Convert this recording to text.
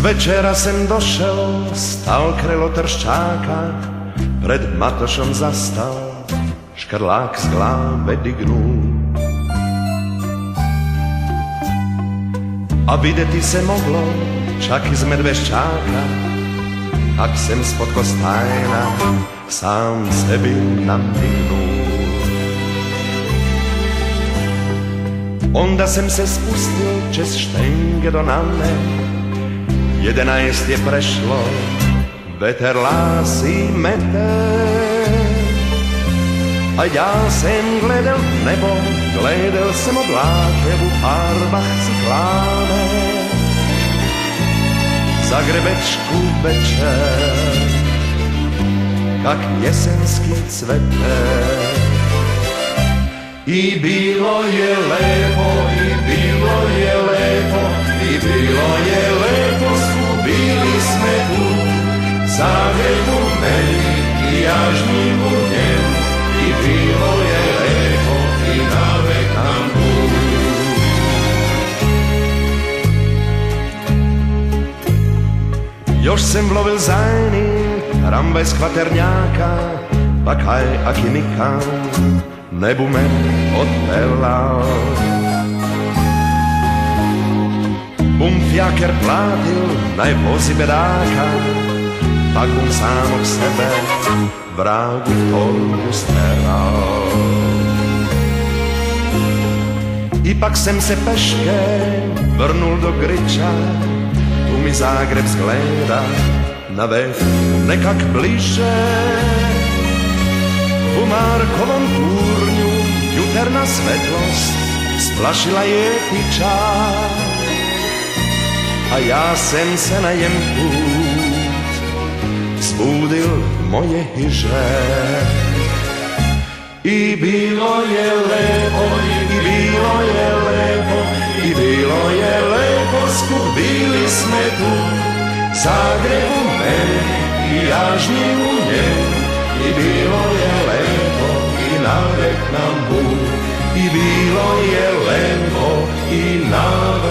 večera sem došel, stal krelo trščáka, pred Matošom zastal, škrlák z gláve dignul. A videti se moglo, čak iz Medveščáka, ak sem spod Kostajna sám sebi namignul. Onda sem se spustil čez štenge do Nanne, 11 je prešlo, veter lásí mete. A ja sem gledal nebo, gledal sem obláke v farbách cykláne. Za grebečku večer, kak jesenský cvetek. I bilo je lepo, i bilo je lepo, i bilo je lepo, skubili sme tu, Zagrebu meni i Jažnivu njemu. I bilo je lepo, i navek nam put. Još sem vlovil zajni, tramvaj z Kvaternjaka, pa kaj aki nikam ne bu me odvelal. Bum fjaker platil, naj vozi bedaka, pak bum samog sebe vragu torbu steral. Ipak sem se peške vrnul do Griča, tu mi Zagreb zgleda na vek nekak bliže. U Markovom turnju juterna svetlost splašila je tiča, a ja sem se na jem put zbudil moje hiže. I bilo je lepo, i bilo je lepo, i bilo je lepo, skubili sme tu, Zagrebu meni i Jažnivu njemu. I bilo je lepo, i navek nam put, i bilo je lepo, i navek